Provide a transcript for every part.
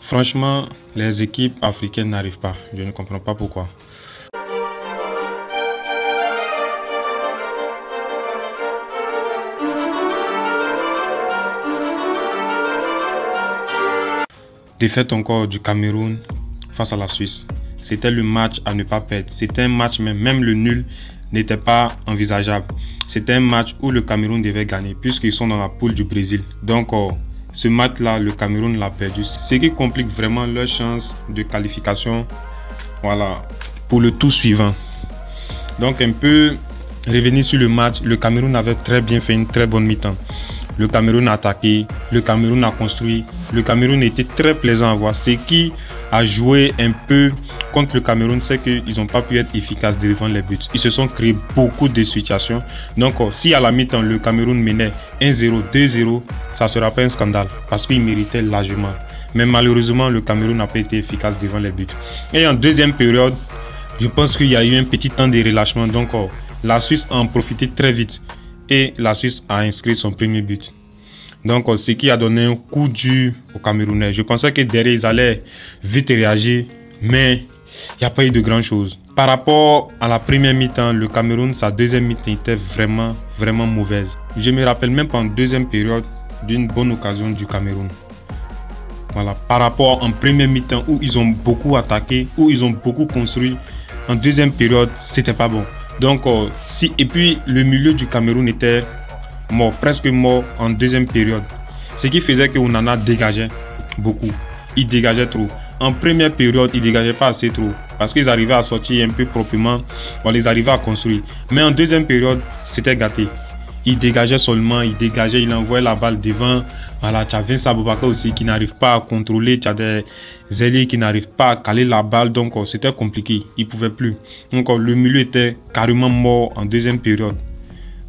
Franchement, les équipes africaines n'arrivent pas. Je ne comprends pas pourquoi. Défaite encore du Cameroun face à la Suisse. C'était le match à ne pas perdre. C'était un match, même le nul n'était pas envisageable. C'était un match où le Cameroun devait gagner puisqu'ils sont dans la poule du Brésil. Donc, ce match-là, le Cameroun l'a perdu. Ce qui complique vraiment leur chance de qualification, voilà, pour le tour suivant. Donc, un peu revenir sur le match, le Cameroun avait très bien fait une très bonne mi-temps. Le Cameroun a attaqué, le Cameroun a construit, le Cameroun était très plaisant à voir. Ce qui a joué un peu contre le Cameroun, c'est qu'ils n'ont pas pu être efficaces devant les buts. Ils se sont créés beaucoup de situations. Donc, si à la mi-temps, le Cameroun menait 1-0, 2-0, ça ne sera pas un scandale parce qu'ils méritaient largement. Mais malheureusement, le Cameroun n'a pas été efficace devant les buts. Et en deuxième période, je pense qu'il y a eu un petit temps de relâchement. Donc, la Suisse a en profité très vite. Et la Suisse a inscrit son premier but. Donc, ce qui a donné un coup dur aux Camerounais. Je pensais que derrière, ils allaient vite réagir, mais il n'y a pas eu de grand chose. Par rapport à la première mi-temps, le Cameroun, sa deuxième mi-temps était vraiment mauvaise. Je me rappelle même pas en deuxième période d'une bonne occasion du Cameroun. Voilà, par rapport en première mi-temps où ils ont beaucoup attaqué, où ils ont beaucoup construit, en deuxième période, c'était pas bon. Donc, et puis le milieu du Cameroun était mort, presque mort en deuxième période. Ce qui faisait que Onana dégageait beaucoup. Il dégageait trop. En première période, il dégageait pas assez trop. Parce qu'ils arrivaient à sortir un peu proprement. Voilà, ils arrivaient à construire. Mais en deuxième période, c'était gâté. Il dégageait seulement, il envoyait la balle devant. Voilà, tu as Vincent Aboubakar aussi qui n'arrive pas à contrôler. Tu as des ailiers qui n'arrivent pas à caler la balle. Donc, c'était compliqué. Il ne pouvait plus. Donc, le milieu était carrément mort en deuxième période.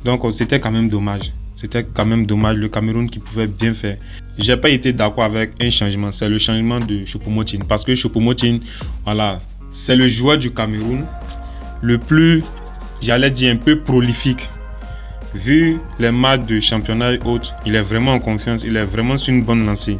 Donc, c'était quand même dommage. C'était quand même dommage. Le Cameroun qui pouvait bien faire. Je n'ai pas été d'accord avec un changement. C'est le changement de Choupo-Moting. Parce que Choupo-Moting, voilà, c'est le joueur du Cameroun le plus, j'allais dire, un peu prolifique. Vu les matchs de championnat et autres, il est vraiment en confiance, il est vraiment sur une bonne lancée.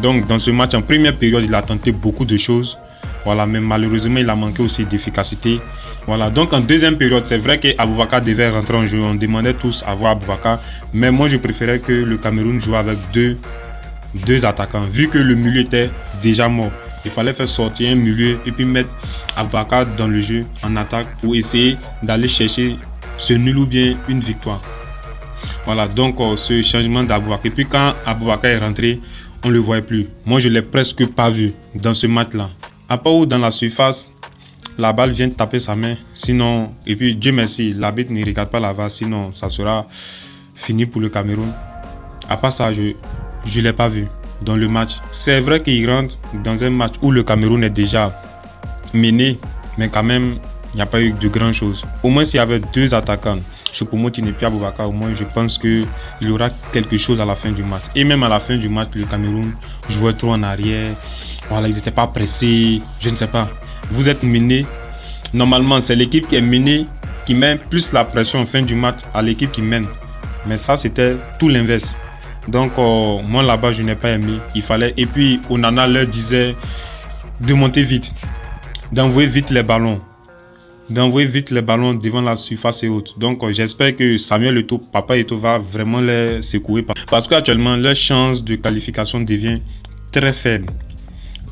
Donc dans ce match, en première période, il a tenté beaucoup de choses. Voilà, mais malheureusement, il a manqué aussi d'efficacité. Voilà, donc en deuxième période, c'est vrai qu'Aboubakar devait rentrer en jeu. On demandait tous à voir Aboubakar. Mais moi, je préférais que le Cameroun joue avec deux attaquants. Vu que le milieu était déjà mort, il fallait faire sortir un milieu et puis mettre Aboubakar dans le jeu en attaque pour essayer d'aller chercher ce nul ou bien une victoire. Voilà, donc ce changement d'Aboubakar. Et puis quand Aboubakar est rentré, on ne le voyait plus. Moi, je ne l'ai presque pas vu dans ce match-là. À part où dans la surface, la balle vient taper sa main. Sinon, et puis Dieu merci, l'arbitre ne regarde pas la VAR. Sinon, ça sera fini pour le Cameroun. À part ça, je ne l'ai pas vu dans le match. C'est vrai qu'il rentre dans un match où le Cameroun est déjà mené, mais quand même, il n'y a pas eu de grand chose. Au moins, s'il y avait deux attaquants, Choupo-Moting et puis Aboubakar, au moins, je pense qu'il y aura quelque chose à la fin du match. Et même à la fin du match, le Cameroun jouait trop en arrière. Voilà, ils n'étaient pas pressés. Je ne sais pas. Vous êtes mené. Normalement, c'est l'équipe qui est menée qui met plus la pression en fin du match à l'équipe qui mène. Mais ça, c'était tout l'inverse. Donc, moi, là-bas, je n'ai pas aimé. Il fallait. Et puis, Onana leur disait de monter vite, d'envoyer vite les ballons. Devant la surface et autres. Donc, j'espère que Samuel Eto'o, Papa Eto'o va vraiment les secouer. Parce qu'actuellement, leur chance de qualification devient très faible.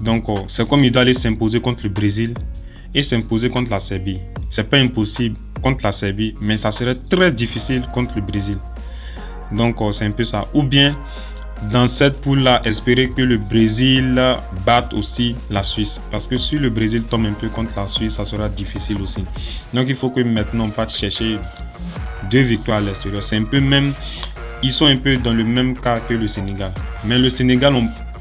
Donc, c'est comme il doit aller s'imposer contre le Brésil et s'imposer contre la Serbie. C'est pas impossible contre la Serbie, mais ça serait très difficile contre le Brésil. Donc, c'est un peu ça. Ou bien, dans cette poule-là, espérer que le Brésil batte aussi la Suisse. Parce que si le Brésil tombe un peu contre la Suisse, ça sera difficile aussi. Donc, il faut que maintenant, on parte chercher 2 victoires à l'extérieur. C'est un peu même... Ils sont un peu dans le même cas que le Sénégal. Mais le Sénégal,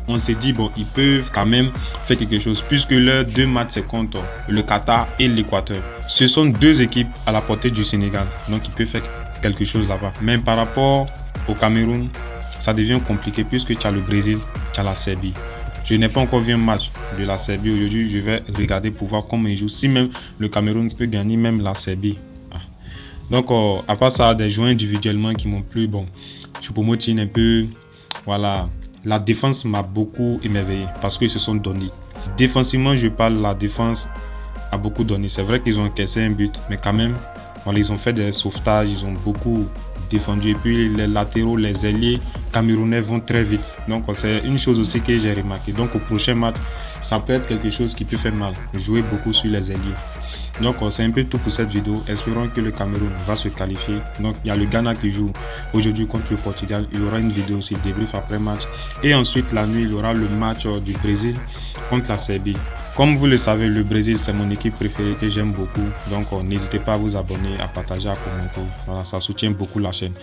on s'est dit, bon, ils peuvent quand même faire quelque chose. Puisque leurs 2 matchs, c'est contre le Qatar et l'Équateur. Ce sont 2 équipes à la portée du Sénégal. Donc, ils peuvent faire quelque chose là-bas. Mais par rapport au Cameroun, ça devient compliqué puisque tu as le Brésil, tu as la Serbie. Je n'ai pas encore vu un match de la Serbie aujourd'hui. Je vais regarder pour voir comment ils jouent. Si même le Cameroun peut gagner même la Serbie. Donc, à part ça, des joueurs individuellement qui m'ont plu. Bon, Choupo-Moting un peu, voilà, la défense m'a beaucoup émerveillé parce qu'ils se sont donnés. Défensivement, je parle, la défense a beaucoup donné. C'est vrai qu'ils ont encaissé un but, mais quand même, voilà, ils ont fait des sauvetages, ils ont beaucoup défendu. Et puis les latéraux, les ailiers camerounais vont très vite. Donc c'est une chose aussi que j'ai remarqué. Donc au prochain match, ça peut être quelque chose qui peut faire mal. Jouer beaucoup sur les ailiers. Donc c'est un peu tout pour cette vidéo. Espérons que le Cameroun va se qualifier. Donc il y a le Ghana qui joue aujourd'hui contre le Portugal. Il y aura une vidéo aussi, débrief après match. Et ensuite la nuit, il y aura le match du Brésil contre la Serbie. Comme vous le savez, le Brésil, c'est mon équipe préférée que j'aime beaucoup. Donc n'hésitez pas à vous abonner, à partager, à commenter. Voilà, ça soutient beaucoup la chaîne.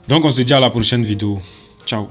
Donc on se dit à la prochaine vidéo. Ciao.